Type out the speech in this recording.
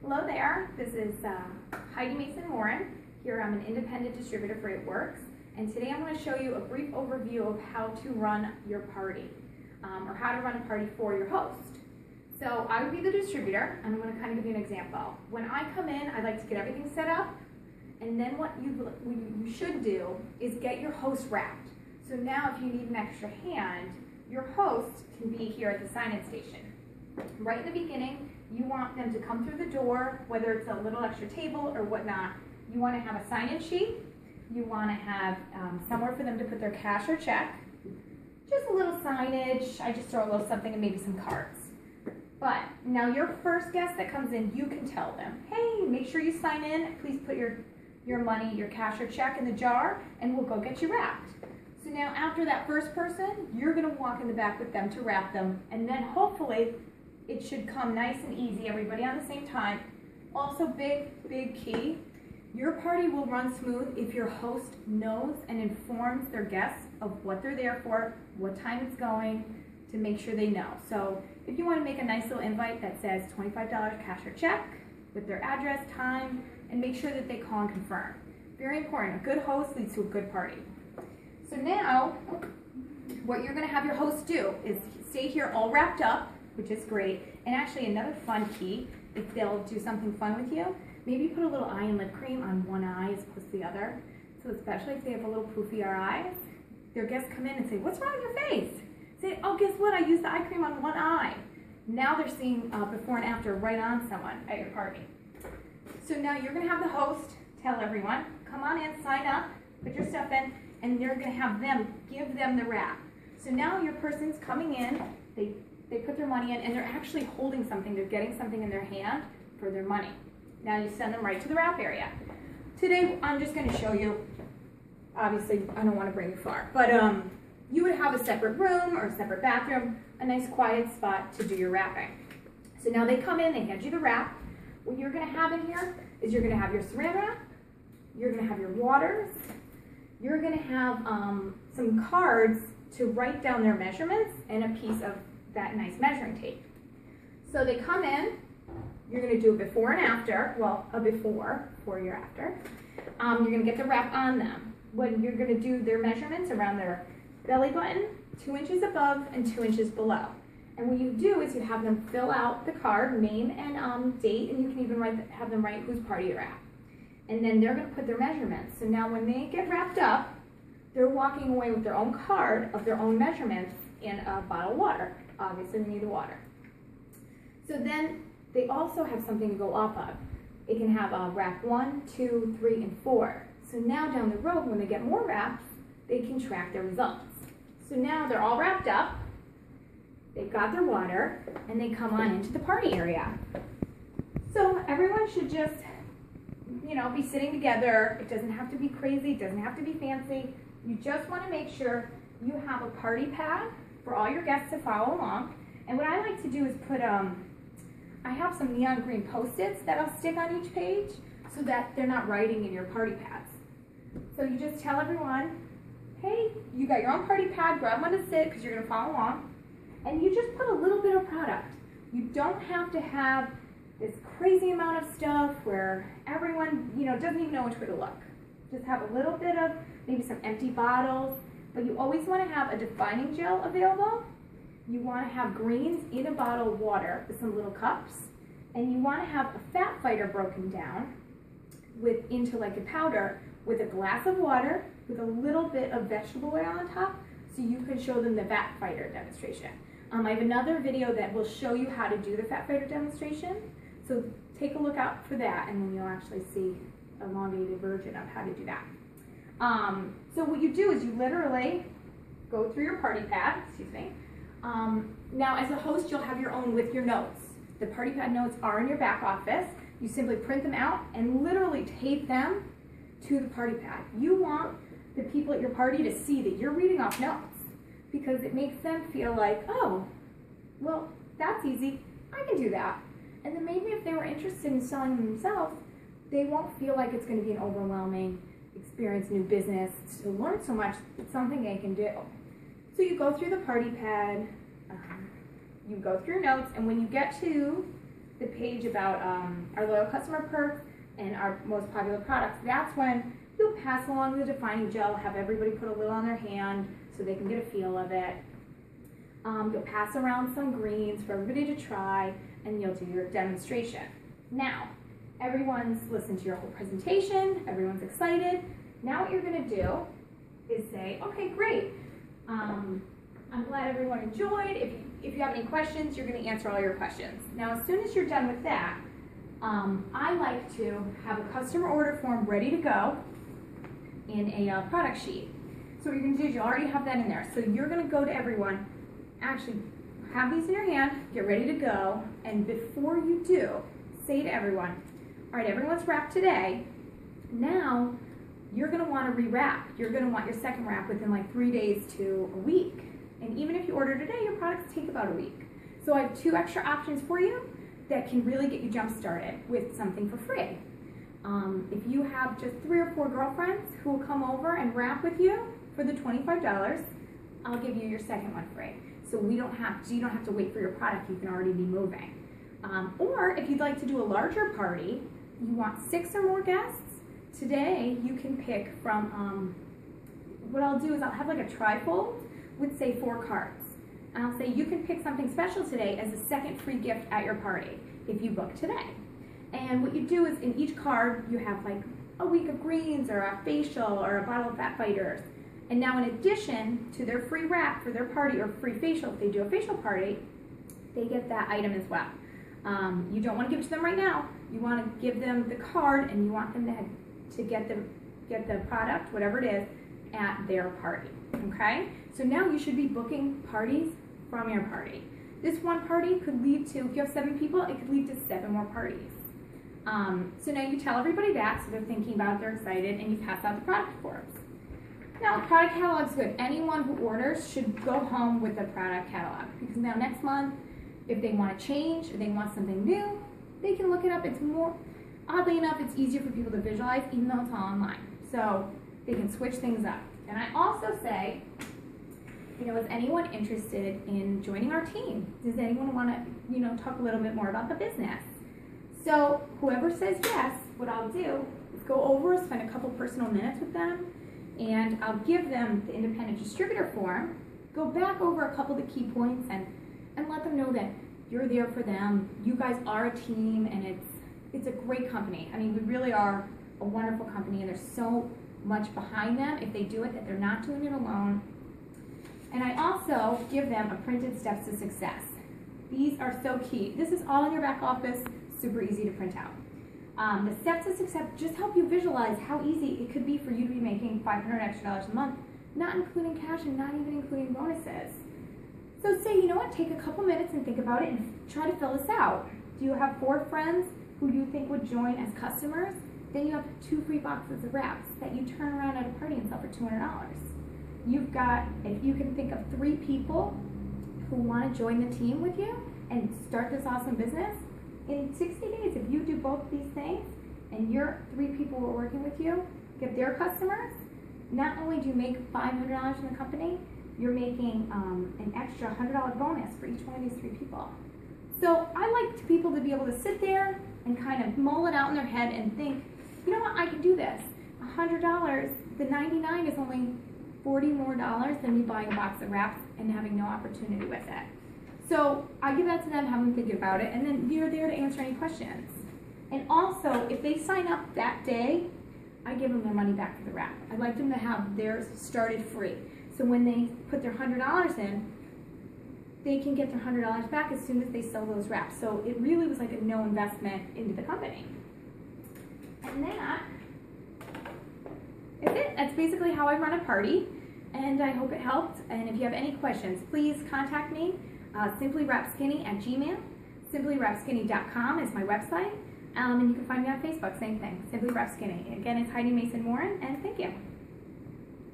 Hello there, this is Heidi Mason-Warren. Here I'm an independent distributor for It Works, and today I'm going to show you a brief overview of how to run your party, or how to run a party for your host. So I would be the distributor, and I'm going to kind of give you an example. When I come in, I like to get everything set up, and then what you should do is get your host wrapped. So now if you need an extra hand, your host can be here at the sign-in station. Right in the beginning, you want them to come through the door, whether it's a little extra table or whatnot. You want to have a sign-in sheet. You want to have somewhere for them to put their cash or check. Just a little signage. I just throw a little something and maybe some cards. But now your first guest that comes in, you can tell them, hey, make sure you sign in. Please put your money, your cash or check in the jar, and we'll go get you wrapped. So now after that first person, you're going to walk in the back with them to wrap them, and then hopefully it should come nice and easy, everybody on the same time. Also, big key, your party will run smooth if your host knows and informs their guests of what they're there for, what time it's going, to make sure they know. So if you want to make a nice little invite that says $25 cash or check with their address, time, and make sure that they call and confirm. Very important, a good host leads to a good party. So now, what you're going to have your host do is stay here all wrapped up, which is great. And actually another fun key, if they'll do something fun with you, maybe put a little eye and lip cream on one eye as opposed to the other. So especially if they have a little poofier eyes, their guests come in and say, what's wrong with your face? Say, oh, guess what? I used the eye cream on one eye. Now they're seeing before and after right on someone at your party. So now you're going to have the host tell everyone, come on in, sign up, put your stuff in, and they're going to have them give them the wrap. So now your person's coming in, they put their money in, and they're actually holding something. They're getting something in their hand for their money. Now you send them right to the wrap area. Today, I'm just going to show you, obviously, I don't want to bring you far, but you would have a separate room or a separate bathroom, a nice quiet spot to do your wrapping. So now they come in, they hand you the wrap. What you're going to have in here is you're going to have your saran wrap, you're going to have your waters, you're going to have some cards to write down their measurements and a piece of that nice measuring tape. So they come in, you're going to do a before and after, well, a before for your after. You're going to get the wrap on them. When you're going to do their measurements around their belly button, 2 inches above and 2 inches below. And what you do is you have them fill out the card, name and date, and you can even have them write whose party you're at. And then they're going to put their measurements. So now when they get wrapped up, they're walking away with their own card of their own measurements and a bottle of water. Obviously, we need the water. So then they also have something to go off of. It can have wrap 1, 2, 3, and 4. So now down the road, when they get more wraps, they can track their results. So now they're all wrapped up, they've got their water, and they come on into the party area. So everyone should just, be sitting together. It doesn't have to be crazy, it doesn't have to be fancy. You just want to make sure you have a party pad for all your guests to follow along. And what I like to do is put, I have some neon green Post-its that I'll stick on each page so that they're not writing in your party pads. So you just tell everyone, hey, you got your own party pad, grab one to sit because you're going to follow along. And you just put a little bit of product. You don't have to have this crazy amount of stuff where everyone, doesn't even know which way to look. Just have a little bit of maybe some empty bottles, but you always want to have a defining gel available. You want to have greens in a bottle of water with some little cups, and you want to have a fat fighter broken down into like a powder with a glass of water with a little bit of vegetable oil on top, so you can show them the fat fighter demonstration. I have another video that will show you how to do the fat fighter demonstration, so take a look out for that, and then you'll actually see an elongated version of how to do that. So what you do is you literally go through your party pad, now as a host you'll have your own with your notes. The party pad notes are in your back office. You simply print them out and literally tape them to the party pad. You want the people at your party to see that you're reading off notes because it makes them feel like, oh, well, that's easy, I can do that. And then maybe if they were interested in selling them themselves, they won't feel like it's going to be an overwhelming experience, new business, to learn so much. It's something they can do. So you go through the party pad, you go through your notes, and when you get to the page about our loyal customer perks and our most popular products, that's when you'll pass along the defining gel, have everybody put a little on their hand so they can get a feel of it. You'll pass around some greens for everybody to try, and you'll do your demonstration. Now, everyone's listened to your whole presentation, everyone's excited. Now what you're gonna do is say, okay, great. I'm glad everyone enjoyed. If you have any questions, you're gonna answer all your questions. Now, as soon as you're done with that, I like to have a customer order form ready to go in a product sheet. So what you're gonna do is you already have that in there. So you're gonna go to everyone, actually have these in your hand, get ready to go, and before you do, say to everyone, all right, everyone's wrapped today. Now, you're gonna wanna rewrap. You're gonna want your second wrap within like 3 days to a week. And even if you order today, your products take about a week. So I have 2 extra options for you that can really get you jump started with something for free. If you have just 3 or 4 girlfriends who will come over and wrap with you for the $25, I'll give you your second one free. So you don't have to wait for your product, you can already be moving. Or if you'd like to do a larger party, you want 6 or more guests, today you can pick from, what I'll do is I'll have like a trifold with say 4 cards. And I'll say you can pick something special today as a second free gift at your party if you book today. And what you do is in each card you have like a week of greens or a facial or a bottle of Fat Fighters. And now in addition to their free wrap for their party or free facial, if they do a facial party, they get that item as well. You don't want to give it to them right now. You want to give them the card and you want them to get the product, whatever it is, at their party, okay? So now you should be booking parties from your party. This one party could lead to, if you have 7 people, it could lead to 7 more parties. So now you tell everybody that, so they're thinking about it, they're excited, and you pass out the product forms. Now, product catalog's good. Anyone who orders should go home with a product catalog, because now next month, if they want to change or they want something new, they can look it up. It's more, oddly enough, it's easier for people to visualize, even though it's all online. So they can switch things up. And I also say, you know, is anyone interested in joining our team? Does anyone want to, you know, talk a little bit more about the business? So whoever says yes, what I'll do is go over, spend a couple personal minutes with them, and I'll give them the independent distributor form, go back over a couple of the key points and let them know that you're there for them. You guys are a team, and it's a great company. I mean, we really are a wonderful company, and there's so much behind them if they do it, that they're not doing it alone. And I also give them a printed steps to success. These are so key. This is all in your back office, super easy to print out. The steps to success just help you visualize how easy it could be for you to be making $500 extra a month, not including cash and not even including bonuses. So say, you know what, take a couple minutes and think about it and try to fill this out. Do you have 4 friends who you think would join as customers? Then you have 2 free boxes of wraps that you turn around at a party and sell for $200. You've got, if you can think of 3 people who want to join the team with you and start this awesome business, in 60 days, if you do both these things and your 3 people who are working with you get their customers, not only do you make $500 in the company, you're making an extra $100 bonus for each one of these 3 people. So I like people to be able to sit there and kind of mull it out in their head and think, you know what, I can do this. $100, the 99 is only $40 more than me buying a box of wraps and having no opportunity with it. So I give that to them, have them think about it, and then you're there to answer any questions. And also, if they sign up that day, I give them their money back for the wrap. I like them to have theirs started free. So when they put their $100 in, they can get their $100 back as soon as they sell those wraps. So it really was like a no investment into the company. And that is it. That's basically how I run a party, and I hope it helped. And if you have any questions, please contact me, simplywrapskinny@gmail. Simplywrapskinny.com is my website, and you can find me on Facebook, same thing, Simply Wrap Skinny. Again, it's Heidi Mason Morin, and thank you.